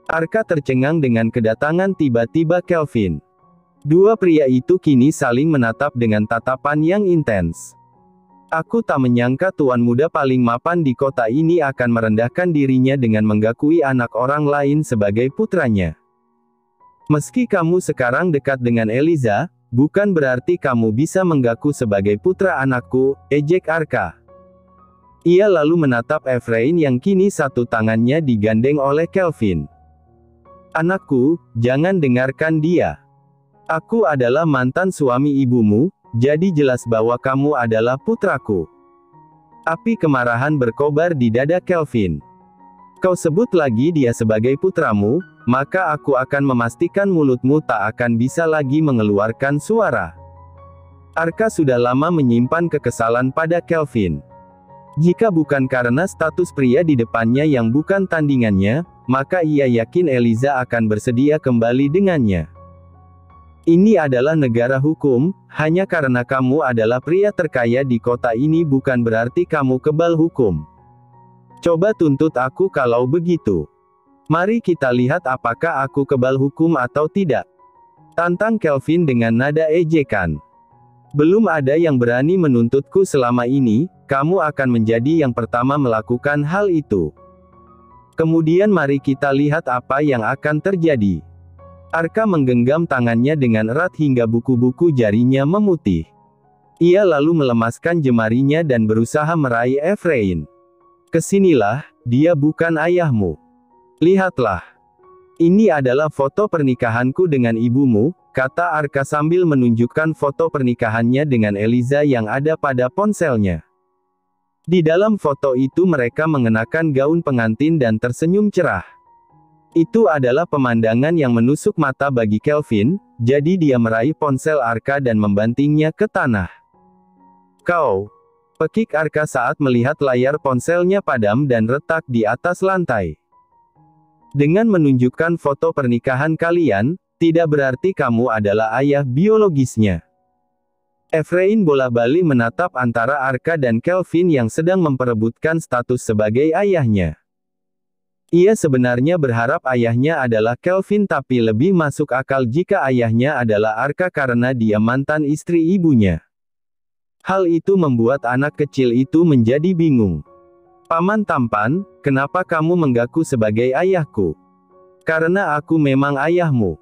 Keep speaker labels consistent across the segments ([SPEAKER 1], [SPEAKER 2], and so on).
[SPEAKER 1] Arka tercengang dengan kedatangan tiba-tiba Kelvin. Dua pria itu kini saling menatap dengan tatapan yang intens. Aku tak menyangka tuan muda paling mapan di kota ini akan merendahkan dirinya dengan menggakui anak orang lain sebagai putranya. Meski kamu sekarang dekat dengan Eliza, bukan berarti kamu bisa menggaku sebagai putra anakku, ejek Arka. Ia lalu menatap Efrain yang kini satu tangannya digandeng oleh Kelvin. Anakku, jangan dengarkan dia. Aku adalah mantan suami ibumu, jadi jelas bahwa kamu adalah putraku. Api kemarahan berkobar di dada Kelvin. Kau sebut lagi dia sebagai putramu, maka aku akan memastikan mulutmu tak akan bisa lagi mengeluarkan suara. Arka sudah lama menyimpan kekesalan pada Kelvin. Jika bukan karena status pria di depannya yang bukan tandingannya, maka ia yakin Eliza akan bersedia kembali dengannya. Ini adalah negara hukum, hanya karena kamu adalah pria terkaya di kota ini bukan berarti kamu kebal hukum. Coba tuntut aku kalau begitu. Mari kita lihat apakah aku kebal hukum atau tidak. Tantang Kelvin dengan nada ejekan. Belum ada yang berani menuntutku selama ini, kamu akan menjadi yang pertama melakukan hal itu. Kemudian mari kita lihat apa yang akan terjadi. Arka menggenggam tangannya dengan erat hingga buku-buku jarinya memutih. Ia lalu melemaskan jemarinya dan berusaha meraih Efrain. Kesinilah, dia bukan ayahmu. Lihatlah. Ini adalah foto pernikahanku dengan ibumu, kata Arka sambil menunjukkan foto pernikahannya dengan Eliza yang ada pada ponselnya. Di dalam foto itu mereka mengenakan gaun pengantin dan tersenyum cerah. Itu adalah pemandangan yang menusuk mata bagi Kelvin, jadi dia meraih ponsel Arka dan membantingnya ke tanah. Kau! Pekik Arka saat melihat layar ponselnya padam dan retak di atas lantai. Dengan menunjukkan foto pernikahan kalian, tidak berarti kamu adalah ayah biologisnya. Efrain bolak-balik menatap antara Arka dan Kelvin yang sedang memperebutkan status sebagai ayahnya. Ia sebenarnya berharap ayahnya adalah Kelvin tapi lebih masuk akal jika ayahnya adalah Arka karena dia mantan istri ibunya. Hal itu membuat anak kecil itu menjadi bingung. Paman tampan, kenapa kamu menggaku sebagai ayahku? Karena aku memang ayahmu.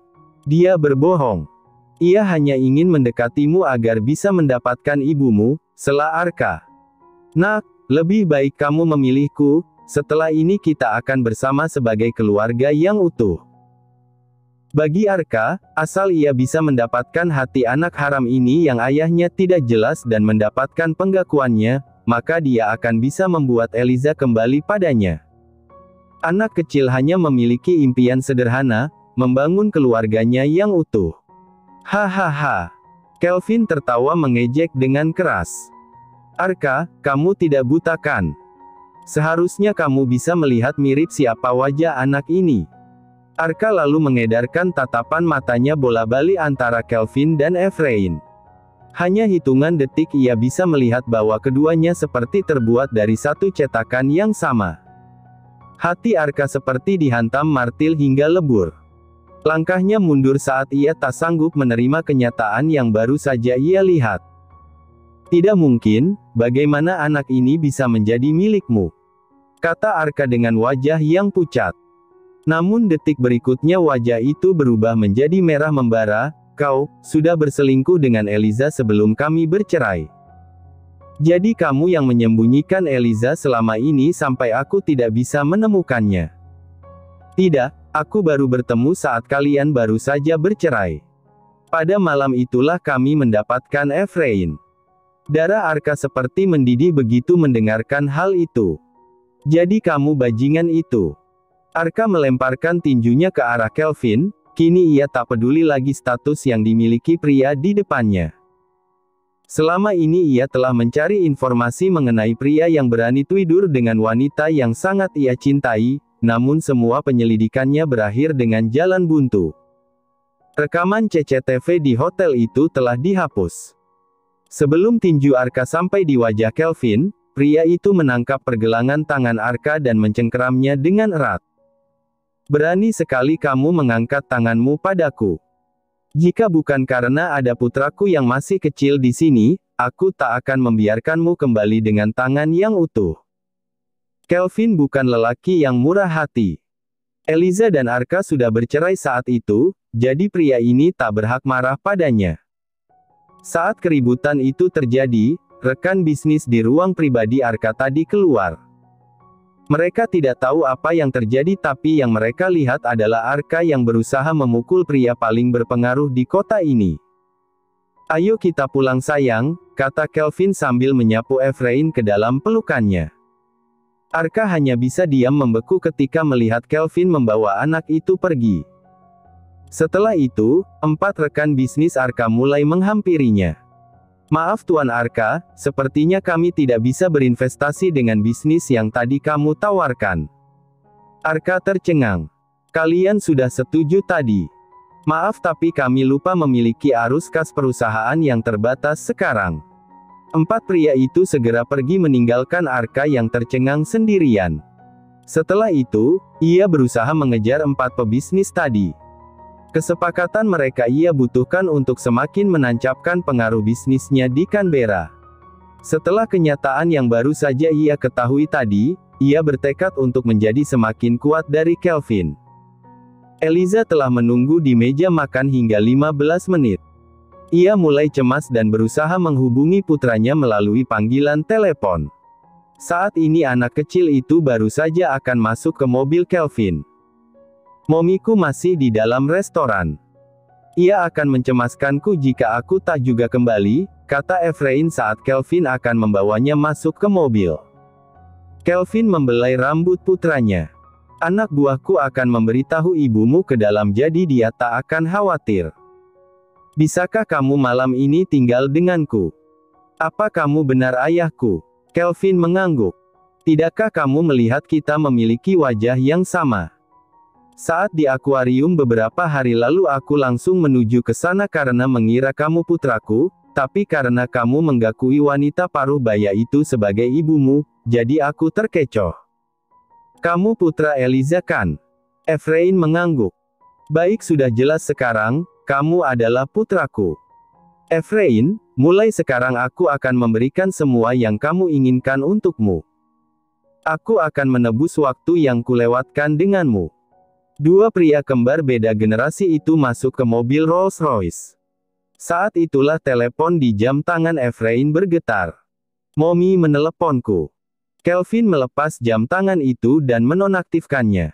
[SPEAKER 1] Dia berbohong. Ia hanya ingin mendekatimu agar bisa mendapatkan ibumu, sela Arka. Nak, lebih baik kamu memilihku, setelah ini kita akan bersama sebagai keluarga yang utuh. Bagi Arka, asal ia bisa mendapatkan hati anak haram ini yang ayahnya tidak jelas dan mendapatkan penggakuannya, maka dia akan bisa membuat Eliza kembali padanya. Anak kecil hanya memiliki impian sederhana, membangun keluarganya yang utuh. Hahaha. Kelvin tertawa mengejek dengan keras. Arka, kamu tidak buta kan? Seharusnya kamu bisa melihat mirip siapa wajah anak ini. Arka lalu mengedarkan tatapan matanya bola-balik antara Kelvin dan Efrain. Hanya hitungan detik ia bisa melihat bahwa keduanya seperti terbuat dari satu cetakan yang sama. Hati Arka seperti dihantam martil hingga lebur. Langkahnya mundur saat ia tak sanggup menerima kenyataan yang baru saja ia lihat. Tidak mungkin, bagaimana anak ini bisa menjadi milikmu? Kata Arka dengan wajah yang pucat. Namun detik berikutnya wajah itu berubah menjadi merah membara. Kau sudah berselingkuh dengan Eliza sebelum kami bercerai. Jadi kamu yang menyembunyikan Eliza selama ini sampai aku tidak bisa menemukannya. Tidak, aku baru bertemu saat kalian baru saja bercerai. Pada malam itulah kami mendapatkan Efrain. Darah Arka seperti mendidih begitu mendengarkan hal itu. Jadi kamu bajingan itu. Arka melemparkan tinjunya ke arah Kelvin, kini ia tak peduli lagi status yang dimiliki pria di depannya. Selama ini ia telah mencari informasi mengenai pria yang berani tidur dengan wanita yang sangat ia cintai, namun semua penyelidikannya berakhir dengan jalan buntu. Rekaman CCTV di hotel itu telah dihapus. Sebelum tinju Arka sampai di wajah Kelvin, pria itu menangkap pergelangan tangan Arka dan mencengkeramnya dengan erat. Berani sekali kamu mengangkat tanganmu padaku. Jika bukan karena ada putraku yang masih kecil di sini, aku tak akan membiarkanmu kembali dengan tangan yang utuh. Kelvin bukan lelaki yang murah hati. Eliza dan Arka sudah bercerai saat itu, jadi pria ini tak berhak marah padanya. Saat keributan itu terjadi, rekan bisnis di ruang pribadi Arka tadi keluar. Mereka tidak tahu apa yang terjadi, tapi yang mereka lihat adalah Arka yang berusaha memukul pria paling berpengaruh di kota ini. "Ayo kita pulang sayang," kata Kelvin sambil menyapu Efrain ke dalam pelukannya. Arka hanya bisa diam membeku ketika melihat Kelvin membawa anak itu pergi. Setelah itu, 4 rekan bisnis Arka mulai menghampirinya. "Maaf Tuan Arka, sepertinya kami tidak bisa berinvestasi dengan bisnis yang tadi kamu tawarkan." Arka tercengang. "Kalian sudah setuju tadi. Maaf tapi kami lupa memiliki arus kas perusahaan yang terbatas sekarang." 4 pria itu segera pergi meninggalkan Arka yang tercengang sendirian. Setelah itu, ia berusaha mengejar 4 pebisnis tadi. Kesepakatan mereka ia butuhkan untuk semakin menancapkan pengaruh bisnisnya di Canberra. Setelah kenyataan yang baru saja ia ketahui tadi, ia bertekad untuk menjadi semakin kuat dari Kelvin. Eliza telah menunggu di meja makan hingga 15 menit. Ia mulai cemas dan berusaha menghubungi putranya melalui panggilan telepon. Saat ini anak kecil itu baru saja akan masuk ke mobil Kelvin. "Momiku masih di dalam restoran. Ia akan mencemaskanku jika aku tak juga kembali," kata Efrain saat Kelvin akan membawanya masuk ke mobil. Kelvin membelai rambut putranya. "Anak buahku akan memberitahu ibumu ke dalam, jadi dia tak akan khawatir. Bisakah kamu malam ini tinggal denganku?" "Apa kamu benar ayahku?" Kelvin mengangguk. "Tidakkah kamu melihat kita memiliki wajah yang sama? Saat di akuarium beberapa hari lalu aku langsung menuju ke sana karena mengira kamu putraku, tapi karena kamu menggakui wanita paruh baya itu sebagai ibumu, jadi aku terkecoh." "Kamu putra Eliza kan?" Efrain mengangguk. "Baik, sudah jelas sekarang, kamu adalah putraku. Efrain, mulai sekarang aku akan memberikan semua yang kamu inginkan untukmu. Aku akan menebus waktu yang kulewatkan denganmu." 2 pria kembar beda generasi itu masuk ke mobil Rolls-Royce. Saat itulah telepon di jam tangan Efrain bergetar. "Momi meneleponku." Kelvin melepas jam tangan itu dan menonaktifkannya.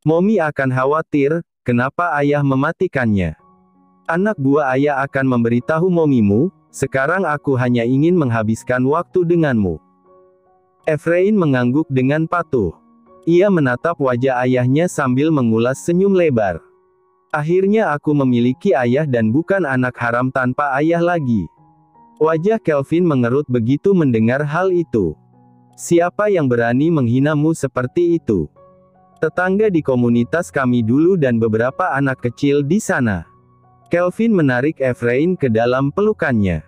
[SPEAKER 1] "Momi akan khawatir, kenapa ayah mematikannya? Anak buah ayah akan memberitahu momimu, sekarang aku hanya ingin menghabiskan waktu denganmu." Efrain mengangguk dengan patuh. Ia menatap wajah ayahnya sambil mengulas senyum lebar. "Akhirnya aku memiliki ayah dan bukan anak haram tanpa ayah lagi." Wajah Kelvin mengerut begitu mendengar hal itu. "Siapa yang berani menghinamu seperti itu? Tetangga di komunitas kami dulu dan beberapa anak kecil di sana." Kelvin menarik Efrain ke dalam pelukannya.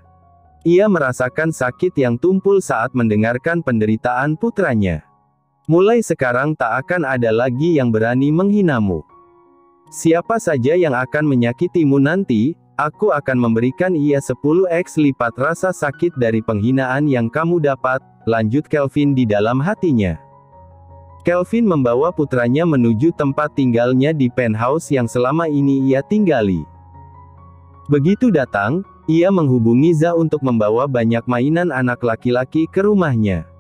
[SPEAKER 1] Ia merasakan sakit yang tumpul saat mendengarkan penderitaan putranya. "Mulai sekarang tak akan ada lagi yang berani menghinamu. Siapa saja yang akan menyakitimu nanti, aku akan memberikan ia 10x lipat rasa sakit dari penghinaan yang kamu dapat," lanjut Kelvin di dalam hatinya. Kelvin membawa putranya menuju tempat tinggalnya di penthouse yang selama ini ia tinggali. Begitu datang, ia menghubungi Za untuk membawa banyak mainan anak laki-laki ke rumahnya.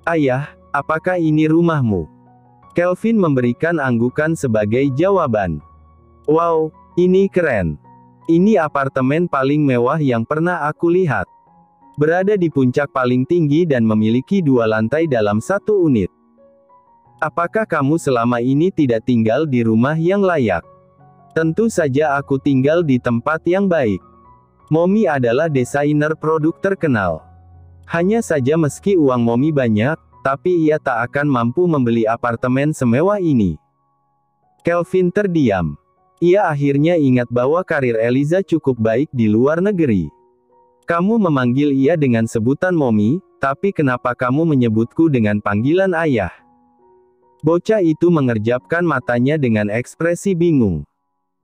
[SPEAKER 1] "Ayah, apakah ini rumahmu?" Kelvin memberikan anggukan sebagai jawaban. "Wow, ini keren. Ini apartemen paling mewah yang pernah aku lihat. Berada di puncak paling tinggi dan memiliki 2 lantai dalam 1 unit. Apakah kamu selama ini tidak tinggal di rumah yang layak?" "Tentu saja aku tinggal di tempat yang baik. Momi adalah desainer produk terkenal. Hanya saja meski uang Momi banyak, tapi ia tak akan mampu membeli apartemen semewah ini." Kelvin terdiam. Ia akhirnya ingat bahwa karir Eliza cukup baik di luar negeri. "Kamu memanggil ia dengan sebutan Momi, tapi kenapa kamu menyebutku dengan panggilan ayah?" Bocah itu mengerjapkan matanya dengan ekspresi bingung.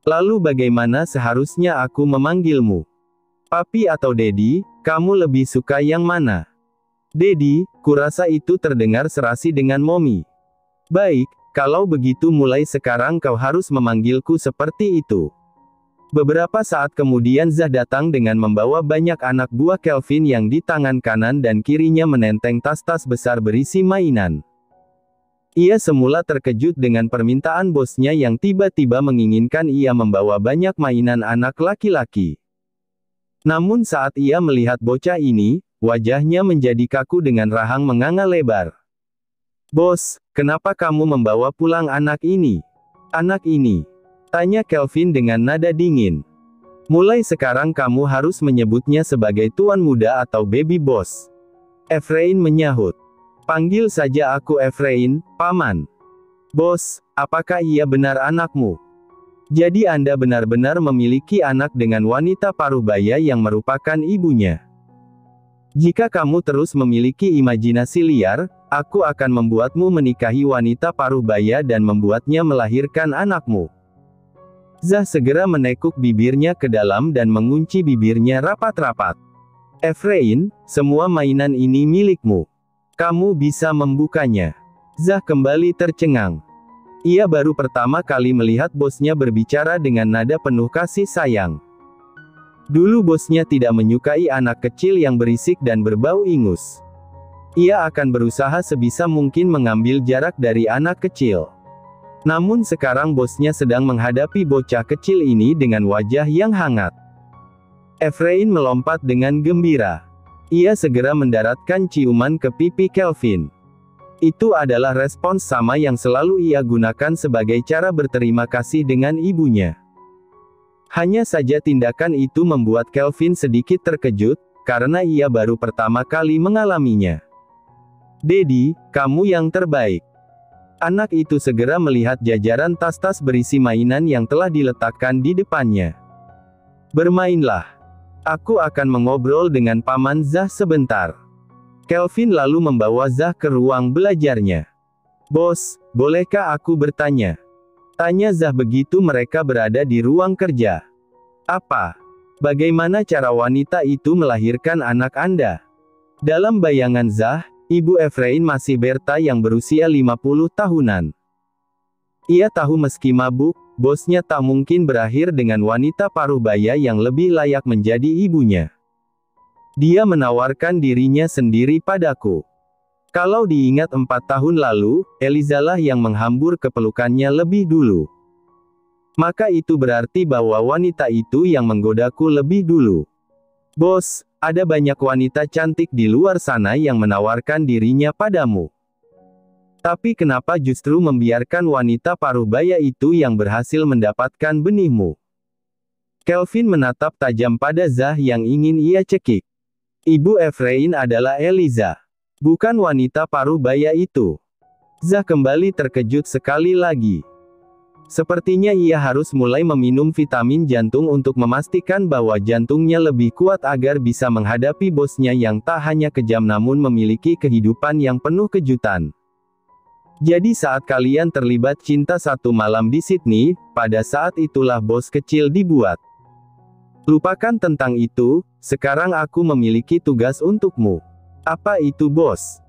[SPEAKER 1] Lalu bagaimana seharusnya aku memanggilmu? Papi atau Dedi, kamu lebih suka yang mana? Dedi, kurasa itu terdengar serasi dengan Mommy. Baik, kalau begitu mulai sekarang kau harus memanggilku seperti itu. Beberapa saat kemudian Zah datang dengan membawa banyak anak buah Kelvin yang di tangan kanan dan kirinya menenteng tas-tas besar berisi mainan. Ia semula terkejut dengan permintaan bosnya yang tiba-tiba menginginkan ia membawa banyak mainan anak laki-laki. Namun saat ia melihat bocah ini, wajahnya menjadi kaku dengan rahang menganga lebar. Bos, kenapa kamu membawa pulang anak ini? Anak ini? Tanya Kelvin dengan nada dingin. Mulai sekarang kamu harus menyebutnya sebagai tuan muda atau baby boss. Efrain menyahut. Panggil saja aku Efrain, Paman. Bos, apakah ia benar anakmu? Jadi Anda benar-benar memiliki anak dengan wanita paruh-baya yang merupakan ibunya. Jika kamu terus memiliki imajinasi liar, aku akan membuatmu menikahi wanita paruh-baya dan membuatnya melahirkan anakmu. Zah segera menekuk bibirnya ke dalam dan mengunci bibirnya rapat-rapat. Efrain, semua mainan ini milikmu. Kamu bisa membukanya. Zah kembali tercengang. Ia baru pertama kali melihat bosnya berbicara dengan nada penuh kasih sayang. Dulu bosnya tidak menyukai anak kecil yang berisik dan berbau ingus. Ia akan berusaha sebisa mungkin mengambil jarak dari anak kecil. Namun sekarang bosnya sedang menghadapi bocah kecil ini dengan wajah yang hangat. Efrain melompat dengan gembira. Ia segera mendaratkan ciuman ke pipi Kelvin. Itu adalah respons sama yang selalu ia gunakan sebagai cara berterima kasih dengan ibunya. Hanya saja tindakan itu membuat Kelvin sedikit terkejut, karena ia baru pertama kali mengalaminya. Dedi, kamu yang terbaik. Anak itu segera melihat jajaran tas-tas berisi mainan yang telah diletakkan di depannya. Bermainlah. Aku akan mengobrol dengan Paman Zah sebentar. Kelvin lalu membawa Zah ke ruang belajarnya. Bos, bolehkah aku bertanya? Tanya Zah begitu mereka berada di ruang kerja. Apa? Bagaimana cara wanita itu melahirkan anak Anda? Dalam bayangan Zah, Ibu Efrain masih Berta yang berusia 50 tahunan. Ia tahu meski mabuk, bosnya tak mungkin berakhir dengan wanita paruh-baya yang lebih layak menjadi ibunya. Dia menawarkan dirinya sendiri padaku. Kalau diingat 4 tahun lalu, Elizalah yang menghambur ke pelukannya lebih dulu. Maka itu berarti bahwa wanita itu yang menggodaku lebih dulu. Bos, ada banyak wanita cantik di luar sana yang menawarkan dirinya padamu. Tapi kenapa justru membiarkan wanita paruh-baya itu yang berhasil mendapatkan benihmu? Kelvin menatap tajam pada Zah yang ingin ia cekik. Ibu Efrain adalah Eliza. Bukan wanita paruh-baya itu. Zah kembali terkejut sekali lagi. Sepertinya ia harus mulai meminum vitamin jantung untuk memastikan bahwa jantungnya lebih kuat agar bisa menghadapi bosnya yang tak hanya kejam namun memiliki kehidupan yang penuh kejutan. Jadi saat kalian terlibat cinta satu malam di Sydney, pada saat itulah bos kecil dibuat. Lupakan tentang itu, sekarang aku memiliki tugas untukmu. Apa itu bos?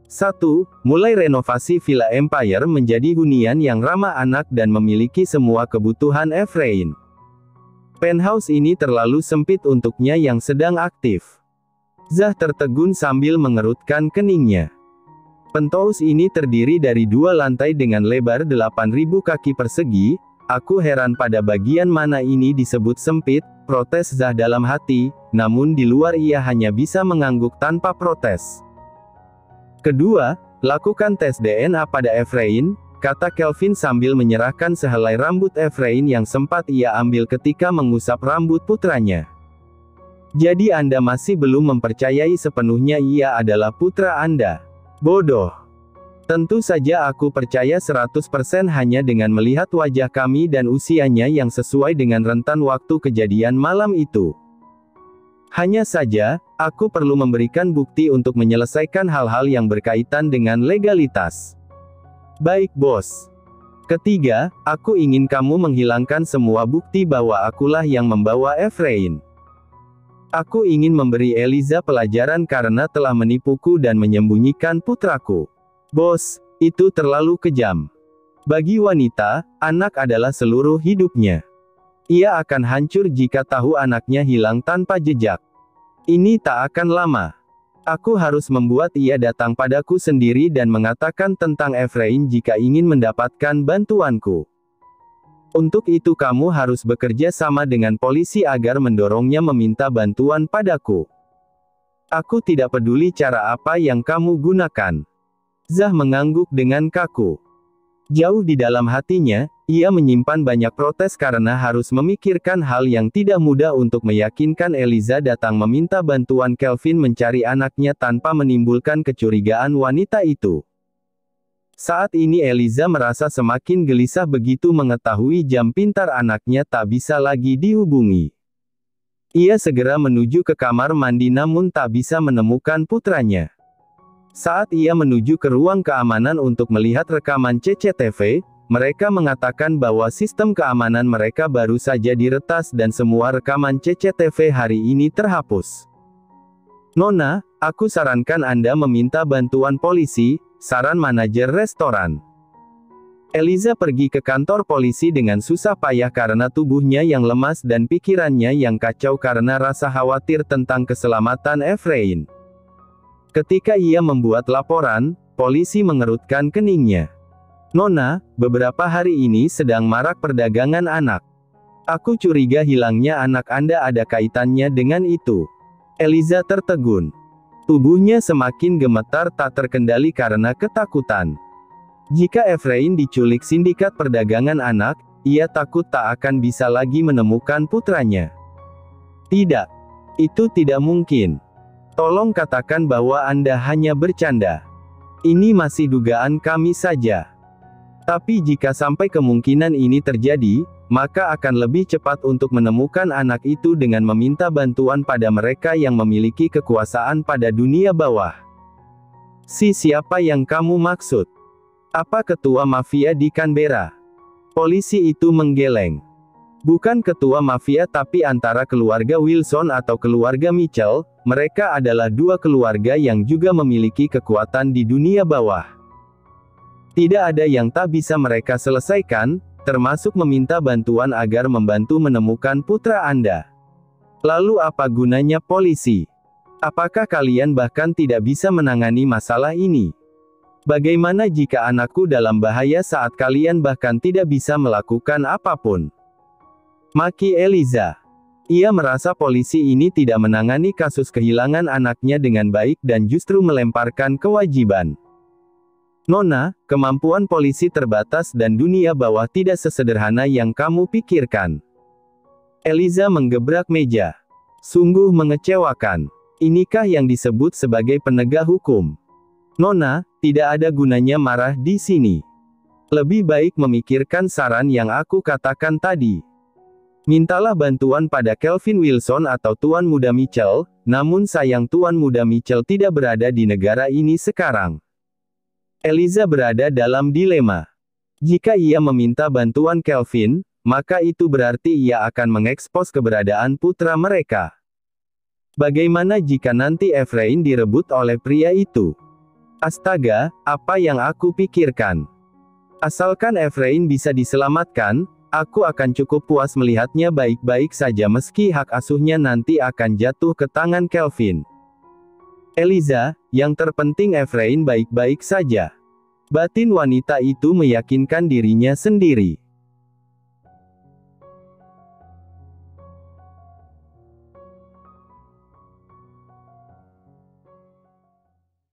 [SPEAKER 1] 1. Mulai renovasi Villa Empire menjadi hunian yang ramah anak dan memiliki semua kebutuhan Efrain. Penthouse ini terlalu sempit untuknya yang sedang aktif. Zah tertegun sambil mengerutkan keningnya. Penthouse ini terdiri dari 2 lantai dengan lebar 8.000 kaki persegi. Aku heran pada bagian mana ini disebut sempit, protes Zah dalam hati, namun di luar ia hanya bisa mengangguk tanpa protes. Kedua, lakukan tes DNA pada Efrain, kata Kelvin sambil menyerahkan sehelai rambut Efrain yang sempat ia ambil ketika mengusap rambut putranya. Jadi Anda masih belum mempercayai sepenuhnya ia adalah putra Anda. Bodoh. Tentu saja aku percaya 100% hanya dengan melihat wajah kami dan usianya yang sesuai dengan rentan waktu kejadian malam itu. Hanya saja, aku perlu memberikan bukti untuk menyelesaikan hal-hal yang berkaitan dengan legalitas. Baik bos. Ketiga, aku ingin kamu menghilangkan semua bukti bahwa akulah yang membawa Efrain. Aku ingin memberi Eliza pelajaran karena telah menipuku dan menyembunyikan putraku. Bos, itu terlalu kejam. Bagi wanita, anak adalah seluruh hidupnya. Ia akan hancur jika tahu anaknya hilang tanpa jejak. Ini tak akan lama. Aku harus membuat ia datang padaku sendiri dan mengatakan tentang Efrain jika ingin mendapatkan bantuanku. Untuk itu kamu harus bekerja sama dengan polisi agar mendorongnya meminta bantuan padaku. Aku tidak peduli cara apa yang kamu gunakan. Zah mengangguk dengan kaku. Jauh di dalam hatinya, ia menyimpan banyak protes karena harus memikirkan hal yang tidak mudah untuk meyakinkan Eliza datang meminta bantuan Kelvin mencari anaknya tanpa menimbulkan kecurigaan wanita itu. Saat ini Eliza merasa semakin gelisah begitu mengetahui jam pintar anaknya tak bisa lagi dihubungi. Ia segera menuju ke kamar mandi namun tak bisa menemukan putranya. Saat ia menuju ke ruang keamanan untuk melihat rekaman CCTV, mereka mengatakan bahwa sistem keamanan mereka baru saja diretas dan semua rekaman CCTV hari ini terhapus. Nona, aku sarankan Anda meminta bantuan polisi, saran manajer restoran. Eliza pergi ke kantor polisi dengan susah payah karena tubuhnya yang lemas dan pikirannya yang kacau karena rasa khawatir tentang keselamatan Efrain. Ketika ia membuat laporan, polisi mengerutkan keningnya. Nona, beberapa hari ini sedang marak perdagangan anak. Aku curiga hilangnya anak Anda ada kaitannya dengan itu. Eliza tertegun. Tubuhnya semakin gemetar tak terkendali karena ketakutan. Jika Efrain diculik sindikat perdagangan anak, ia takut tak akan bisa lagi menemukan putranya. Tidak. Itu tidak mungkin. Tolong katakan bahwa Anda hanya bercanda. Ini masih dugaan kami saja. Tapi jika sampai kemungkinan ini terjadi, maka akan lebih cepat untuk menemukan anak itu dengan meminta bantuan pada mereka yang memiliki kekuasaan pada dunia bawah. Siapa yang kamu maksud? Apa ketua mafia di Canberra? Polisi itu menggeleng. Bukan ketua mafia tapi antara keluarga Wilson atau keluarga Mitchell, mereka adalah dua keluarga yang juga memiliki kekuatan di dunia bawah. Tidak ada yang tak bisa mereka selesaikan, termasuk meminta bantuan agar membantu menemukan putra Anda. Lalu apa gunanya polisi? Apakah kalian bahkan tidak bisa menangani masalah ini? Bagaimana jika anakku dalam bahaya saat kalian bahkan tidak bisa melakukan apapun? Maki Eliza. Ia merasa polisi ini tidak menangani kasus kehilangan anaknya dengan baik dan justru melemparkan kewajiban. Nona, kemampuan polisi terbatas dan dunia bawah tidak sesederhana yang kamu pikirkan. Eliza menggebrak meja. Sungguh mengecewakan. Inikah yang disebut sebagai penegak hukum? Nona, tidak ada gunanya marah di sini. Lebih baik memikirkan saran yang aku katakan tadi. Mintalah bantuan pada Kelvin Wilson atau Tuan Muda Mitchell, namun sayang Tuan Muda Mitchell tidak berada di negara ini sekarang. Eliza berada dalam dilema. Jika ia meminta bantuan Kelvin, maka itu berarti ia akan mengekspos keberadaan putra mereka. Bagaimana jika nanti Efrain direbut oleh pria itu? Astaga, apa yang aku pikirkan? Asalkan Efrain bisa diselamatkan, aku akan cukup puas melihatnya baik-baik saja meski hak asuhnya nanti akan jatuh ke tangan Kelvin. Eliza, yang terpenting Efrain baik-baik saja. Batin wanita itu meyakinkan dirinya sendiri.